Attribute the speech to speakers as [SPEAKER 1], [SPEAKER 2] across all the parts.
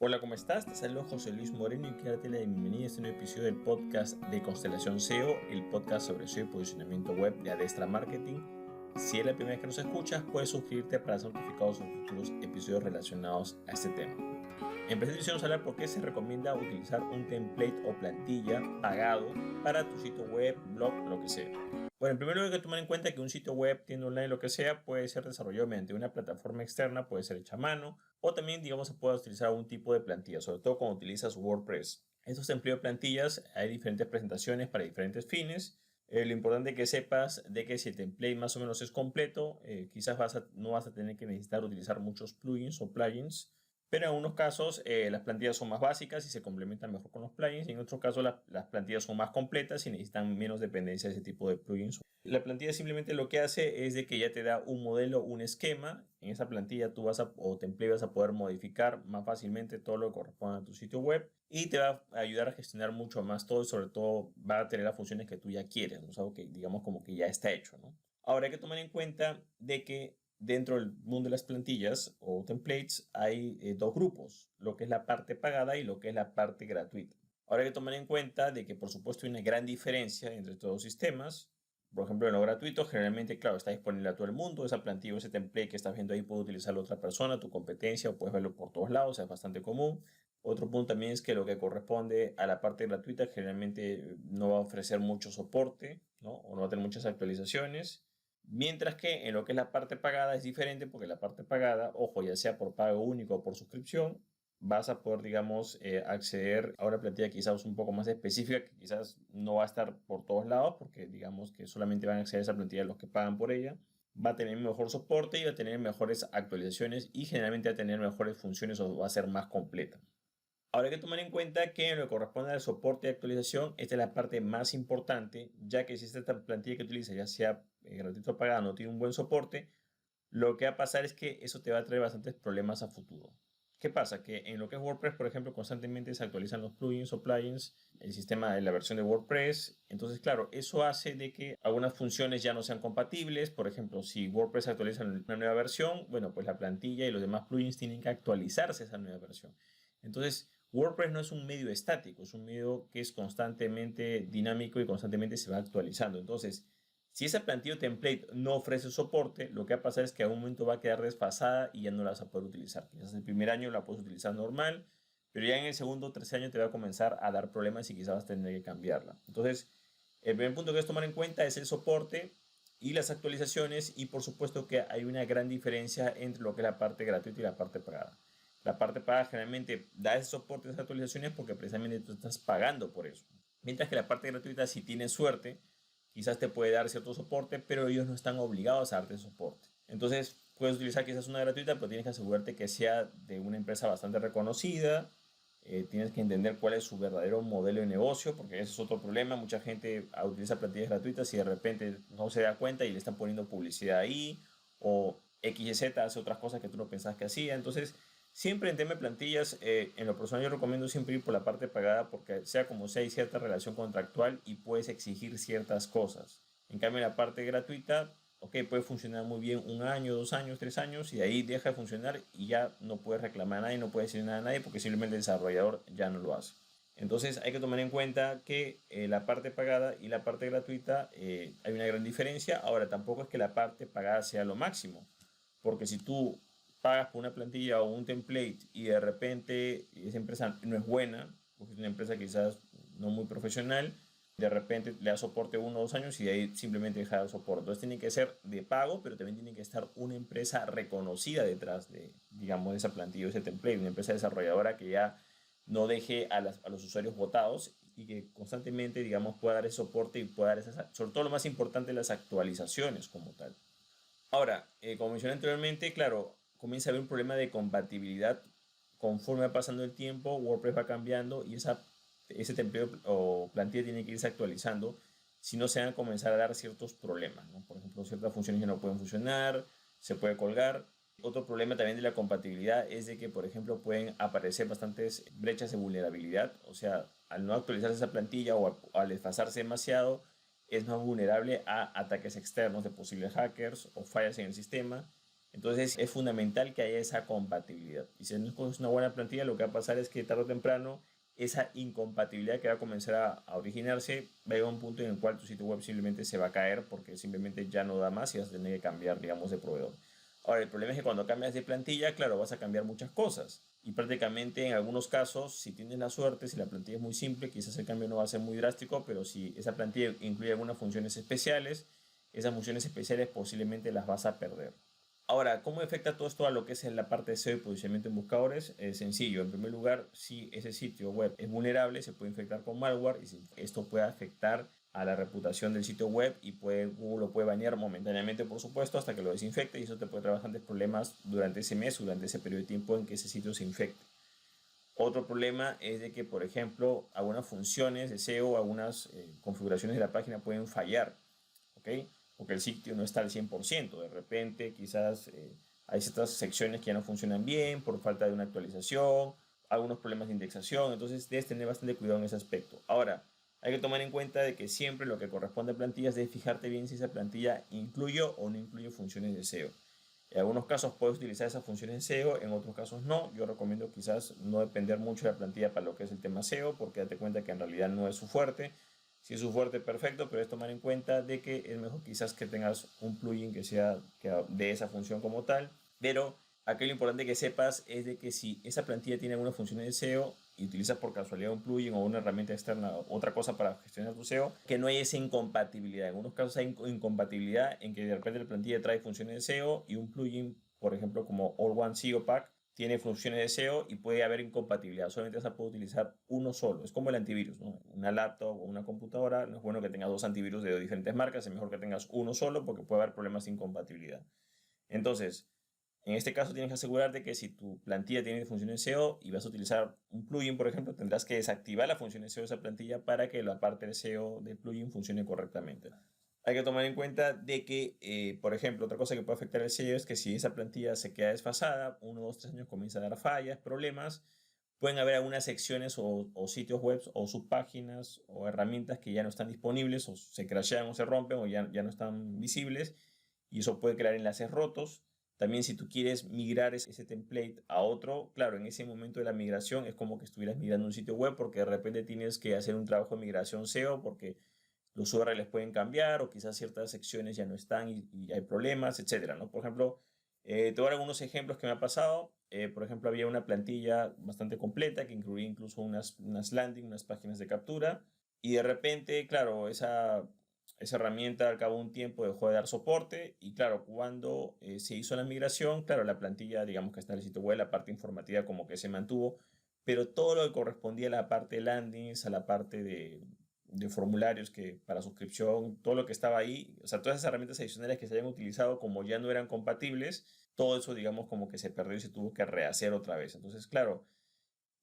[SPEAKER 1] Hola, ¿cómo estás? Te saludo José Luis Moreno y quiero darte la bienvenida a este nuevo episodio del podcast de Constelación SEO, el podcast sobre SEO y posicionamiento web de Adestra Marketing. Si es la primera vez que nos escuchas, puedes suscribirte para ser notificado sobre futuros episodios relacionados a este tema. En presentación vamos a hablar por qué se recomienda utilizar un template o plantilla pagado para tu sitio web, blog, lo que sea. Bueno, en primer lugar hay que tomar en cuenta que un sitio web, tienda online, lo que sea, puede ser desarrollado mediante una plataforma externa, puede ser hecha a mano, o también, digamos, se puede utilizar un tipo de plantilla, sobre todo cuando utilizas WordPress. Estos empleos de plantillas, hay diferentes presentaciones para diferentes fines. Lo importante es que sepas de que si el template más o menos es completo, quizás no vas a tener que necesitar utilizar muchos plugins o plugins. Pero en algunos casos las plantillas son más básicas y se complementan mejor con los plugins. Y en otros casos las plantillas son más completas y necesitan menos dependencia de ese tipo de plugins. La plantilla simplemente lo que hace es de que ya te da un modelo, un esquema. En esa plantilla tú o template vas a poder modificar más fácilmente todo lo que corresponde a tu sitio web. Y te va a ayudar a gestionar mucho más todo y sobre todo va a tener las funciones que tú ya quieres. ¿No? Es algo que digamos como que ya está hecho, ¿no? Ahora hay que tomar en cuenta de que dentro del mundo de las plantillas o templates hay dos grupos, lo que es la parte pagada y lo que es la parte gratuita. Ahora hay que tomar en cuenta de que por supuesto hay una gran diferencia entre todos los sistemas. Por ejemplo, en lo gratuito generalmente, claro, está disponible a todo el mundo. Esa plantilla o ese template que estás viendo ahí puede utilizarlo otra persona, tu competencia, o puedes verlo por todos lados, es bastante común. Otro punto también es que lo que corresponde a la parte gratuita generalmente no va a ofrecer mucho soporte, ¿no? O no va a tener muchas actualizaciones. Mientras que en lo que es la parte pagada es diferente porque la parte pagada, ojo, ya sea por pago único o por suscripción, vas a poder, digamos, acceder a una plantilla quizás un poco más específica que quizás no va a estar por todos lados porque digamos que solamente van a acceder a esa plantilla los que pagan por ella. Va a tener mejor soporte y va a tener mejores actualizaciones y generalmente va a tener mejores funciones o va a ser más completa. Ahora hay que tomar en cuenta que en lo que corresponde al soporte y actualización, esta es la parte más importante, ya que si esta plantilla que utilizas, ya sea gratuito o pagada, no tiene un buen soporte, lo que va a pasar es que eso te va a traer bastantes problemas a futuro. ¿Qué pasa? Que en lo que es WordPress, por ejemplo, constantemente se actualizan los plugins o plugins, el sistema de la versión de WordPress. Entonces, claro, eso hace de que algunas funciones ya no sean compatibles. Por ejemplo, si WordPress actualiza una nueva versión, bueno, pues la plantilla y los demás plugins tienen que actualizarse a esa nueva versión. Entonces, WordPress no es un medio estático, es un medio que es constantemente dinámico y constantemente se va actualizando. Entonces, si esa plantilla o template no ofrece soporte, lo que va a pasar es que a un momento va a quedar desfasada y ya no la vas a poder utilizar. Quizás el primer año la puedes utilizar normal, pero ya en el segundo o tercer año te va a comenzar a dar problemas y quizás vas a tener que cambiarla. Entonces, el primer punto que debes tomar en cuenta es el soporte y las actualizaciones y por supuesto que hay una gran diferencia entre lo que es la parte gratuita y la parte pagada. La parte pagada generalmente da ese soporte y esas actualizaciones porque precisamente tú estás pagando por eso. Mientras que la parte gratuita, si tienes suerte, quizás te puede dar cierto soporte, pero ellos no están obligados a darte soporte. Entonces, puedes utilizar quizás una gratuita, pero tienes que asegurarte que sea de una empresa bastante reconocida. Tienes que entender cuál es su verdadero modelo de negocio, porque ese es otro problema. Mucha gente utiliza plantillas gratuitas y de repente no se da cuenta y le están poniendo publicidad ahí, o XYZ hace otras cosas que tú no pensabas que hacía. Entonces, siempre en tema de plantillas, en lo personal yo recomiendo siempre ir por la parte pagada porque sea como sea hay cierta relación contractual y puedes exigir ciertas cosas. En cambio en la parte gratuita, ok, puede funcionar muy bien un año, 2 años, 3 años y de ahí deja de funcionar y ya no puedes reclamar a nadie, no puedes decir nada a nadie porque simplemente el desarrollador ya no lo hace. Entonces hay que tomar en cuenta que la parte pagada y la parte gratuita hay una gran diferencia. Ahora tampoco es que la parte pagada sea lo máximo, porque si tú pagas por una plantilla o un template y de repente esa empresa no es buena, porque es una empresa quizás no muy profesional, de repente le da soporte 1 o 2 años y de ahí simplemente deja de soporte. Entonces tiene que ser de pago, pero también tiene que estar una empresa reconocida detrás de, digamos, de esa plantilla o ese template, una empresa desarrolladora que ya no deje a los usuarios botados y que constantemente, digamos, pueda dar ese soporte y pueda dar esas, sobre todo lo más importante, las actualizaciones como tal. Ahora, como mencioné anteriormente, claro, comienza a haber un problema de compatibilidad conforme va pasando el tiempo, WordPress va cambiando y ese template o plantilla tiene que irse actualizando, si no se van a comenzar a dar ciertos problemas, ¿no? Por ejemplo, ciertas funciones ya no pueden funcionar, se puede colgar. Otro problema también de la compatibilidad es de que, por ejemplo, pueden aparecer bastantes brechas de vulnerabilidad, o sea, al no actualizarse esa plantilla o al desfasarse demasiado, es más vulnerable a ataques externos de posibles hackers o fallas en el sistema. Entonces es fundamental que haya esa compatibilidad. Y si no escoges una buena plantilla, lo que va a pasar es que tarde o temprano esa incompatibilidad que va a comenzar a originarse va a llegar a un punto en el cual tu sitio web simplemente se va a caer porque simplemente ya no da más y vas a tener que cambiar, digamos, de proveedor. Ahora, el problema es que cuando cambias de plantilla, claro, vas a cambiar muchas cosas. Y prácticamente en algunos casos, si tienes la suerte, si la plantilla es muy simple, quizás el cambio no va a ser muy drástico, pero si esa plantilla incluye algunas funciones especiales, esas funciones especiales posiblemente las vas a perder. Ahora, ¿cómo afecta todo esto a lo que es en la parte de SEO y posicionamiento en buscadores? Es sencillo. En primer lugar, si ese sitio web es vulnerable, se puede infectar con malware y esto puede afectar a la reputación del sitio web y Google lo puede banear momentáneamente, por supuesto, hasta que lo desinfecte y eso te puede traer bastantes problemas durante ese mes, durante ese periodo de tiempo en que ese sitio se infecte. Otro problema es de que, por ejemplo, algunas funciones de SEO, algunas configuraciones de la página pueden fallar, ¿ok? Porque el sitio no está al 100%. De repente, quizás hay ciertas secciones que ya no funcionan bien por falta de una actualización, algunos problemas de indexación, entonces debes tener bastante cuidado en ese aspecto. Ahora, hay que tomar en cuenta de que siempre lo que corresponde a plantillas es fijarte bien si esa plantilla incluye o no incluye funciones de SEO. En algunos casos puedes utilizar esas funciones de SEO, en otros casos no. Yo recomiendo quizás no depender mucho de la plantilla para lo que es el tema SEO, porque date cuenta que en realidad no es su fuerte. Si es su fuerte, perfecto, pero es tomar en cuenta de que es mejor quizás que tengas un plugin que sea de esa función como tal. Pero aquí lo importante que sepas es de que si esa plantilla tiene alguna función de SEO y utilizas por casualidad un plugin o una herramienta externa, otra cosa para gestionar tu SEO, que no hay esa incompatibilidad. En algunos casos hay incompatibilidad en que de repente la plantilla trae funciones de SEO y un plugin, por ejemplo, como All One SEO Pack, tiene funciones de SEO y puede haber incompatibilidad. Solamente se puede utilizar uno solo. Es como el antivirus, ¿no? Una laptop o una computadora, no es bueno que tengas dos antivirus de diferentes marcas, es mejor que tengas uno solo porque puede haber problemas de incompatibilidad. Entonces, en este caso tienes que asegurarte que si tu plantilla tiene funciones SEO y vas a utilizar un plugin, por ejemplo, tendrás que desactivar la función SEO de esa plantilla para que la parte del SEO del plugin funcione correctamente. Hay que tomar en cuenta de que, por ejemplo, otra cosa que puede afectar el SEO es que si esa plantilla se queda desfasada, 1, 2, 3 años comienza a dar fallas, problemas, pueden haber algunas secciones o sitios web o subpáginas o herramientas que ya no están disponibles o se crashean o se rompen o ya no están visibles y eso puede crear enlaces rotos. También si tú quieres migrar ese template a otro, claro, en ese momento de la migración es como que estuvieras migrando un sitio web porque de repente tienes que hacer un trabajo de migración SEO porque los URLs pueden cambiar o quizás ciertas secciones ya no están y hay problemas, etcétera, ¿no? Por ejemplo, te voy a dar algunos ejemplos que me ha pasado. Por ejemplo, había una plantilla bastante completa que incluía incluso unas landing, unas páginas de captura y de repente, claro, esa herramienta al cabo de un tiempo dejó de dar soporte y claro, cuando se hizo la migración, claro, la plantilla, digamos que está en el sitio web, la parte informativa como que se mantuvo, pero todo lo que correspondía a la parte de landings, a la parte de formularios que para suscripción, todo lo que estaba ahí, o sea, todas esas herramientas adicionales que se habían utilizado como ya no eran compatibles, todo eso digamos como que se perdió y se tuvo que rehacer otra vez. Entonces, claro,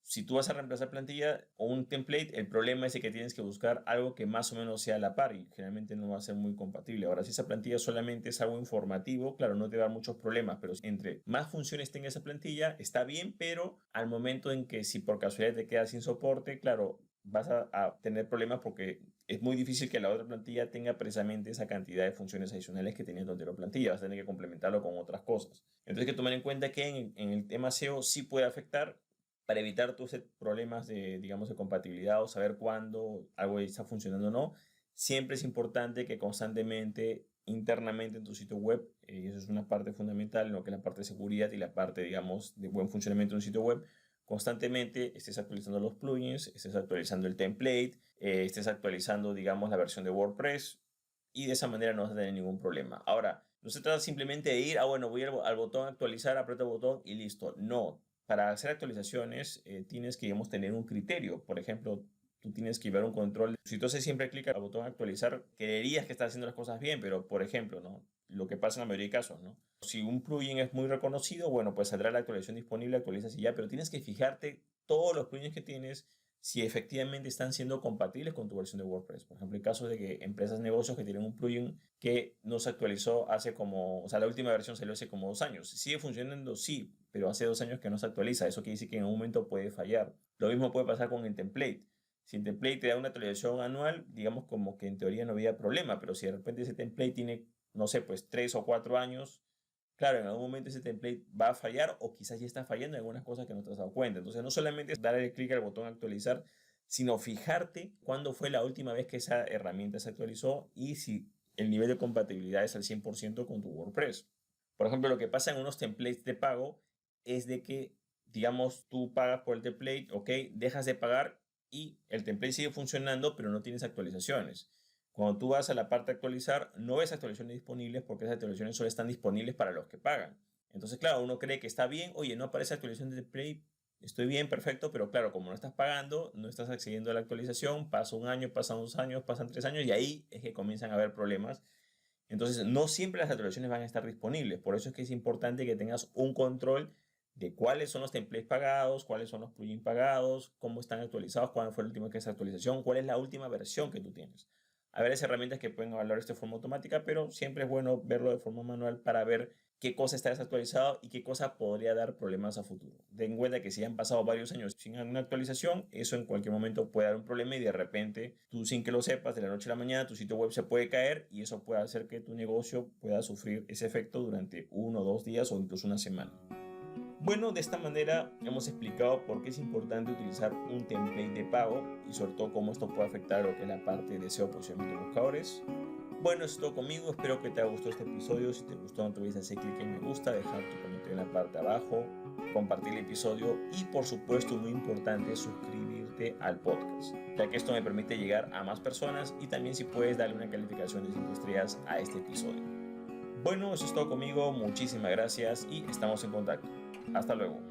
[SPEAKER 1] si tú vas a reemplazar plantilla o un template, el problema es que tienes que buscar algo que más o menos sea a la par y generalmente no va a ser muy compatible. Ahora, si esa plantilla solamente es algo informativo, claro, no te va a dar muchos problemas, pero entre más funciones tenga esa plantilla, está bien, pero al momento en que si por casualidad te quedas sin soporte, claro, vas a tener problemas porque es muy difícil que la otra plantilla tenga precisamente esa cantidad de funciones adicionales que tenía tu anterior plantilla. Vas a tener que complementarlo con otras cosas. Entonces hay que tomar en cuenta que en el tema SEO sí puede afectar para evitar todos esos problemas de, digamos, de compatibilidad o saber cuándo algo está funcionando o no. Siempre es importante que constantemente internamente en tu sitio web, y eso es una parte fundamental en lo que es la parte de seguridad y la parte, digamos, de buen funcionamiento de un sitio web, constantemente estés actualizando los plugins, estés actualizando el template, estés actualizando, digamos, la versión de WordPress y de esa manera no vas a tener ningún problema. Ahora, no se trata simplemente de ir, bueno, voy al botón actualizar, aprieto el botón y listo. No, para hacer actualizaciones tienes que, digamos, tener un criterio. Por ejemplo, tú tienes que llevar un control. Si tú haces siempre clic al botón actualizar, creerías que estás haciendo las cosas bien, pero por ejemplo, ¿no? Lo que pasa en la mayoría de casos, ¿no? Si un plugin es muy reconocido, bueno, pues saldrá la actualización disponible, actualizas y ya, pero tienes que fijarte todos los plugins que tienes si efectivamente están siendo compatibles con tu versión de WordPress. Por ejemplo, hay casos de que empresas, negocios que tienen un plugin que no se actualizó hace como, o sea, la última versión salió hace como 2 años. ¿Sigue funcionando? Sí, pero hace 2 años que no se actualiza. Eso quiere decir que en un momento puede fallar. Lo mismo puede pasar con el template. Si el template te da una actualización anual, digamos como que en teoría no había problema, pero si de repente ese template tiene, no sé, pues 3 o 4 años, claro, en algún momento ese template va a fallar o quizás ya está fallando en algunas cosas que no te has dado cuenta. Entonces, no solamente es darle clic al botón actualizar, sino fijarte cuándo fue la última vez que esa herramienta se actualizó y si el nivel de compatibilidad es al 100% con tu WordPress. Por ejemplo, lo que pasa en unos templates de pago es de que, digamos, tú pagas por el template, ok, dejas de pagar y el template sigue funcionando, pero no tienes actualizaciones. Cuando tú vas a la parte de actualizar, no ves actualizaciones disponibles porque esas actualizaciones solo están disponibles para los que pagan. Entonces, claro, uno cree que está bien, oye, no aparece actualización de template, estoy bien, perfecto, pero claro, como no estás pagando, no estás accediendo a la actualización, pasa un año, pasan 2 años, pasan 3 años y ahí es que comienzan a haber problemas. Entonces, no siempre las actualizaciones van a estar disponibles. Por eso es que es importante que tengas un control de cuáles son los templates pagados, cuáles son los plugins pagados, cómo están actualizados, cuándo fue la última que esa actualización, cuál es la última versión que tú tienes. A ver, hay herramientas que pueden evaluar esto de forma automática, pero siempre es bueno verlo de forma manual para ver qué cosa está desactualizado y qué cosa podría dar problemas a futuro. Ten en cuenta que si han pasado varios años sin una actualización, eso en cualquier momento puede dar un problema y de repente tú sin que lo sepas, de la noche a la mañana tu sitio web se puede caer y eso puede hacer que tu negocio pueda sufrir ese efecto durante 1 o 2 días o incluso una semana. Bueno, de esta manera hemos explicado por qué es importante utilizar un template de pago y sobre todo cómo esto puede afectar a lo que es la parte de SEO, posicionamiento de buscadores. Bueno, eso es todo conmigo, espero que te haya gustado este episodio. Si te gustó, no te olvides de hacer clic en me gusta, dejar tu comentario en la parte de abajo, compartir el episodio y por supuesto, muy importante, suscribirte al podcast, ya que esto me permite llegar a más personas y también si puedes darle una calificación de 5 estrellas a este episodio. Bueno, eso es todo conmigo, muchísimas gracias y estamos en contacto. Hasta luego.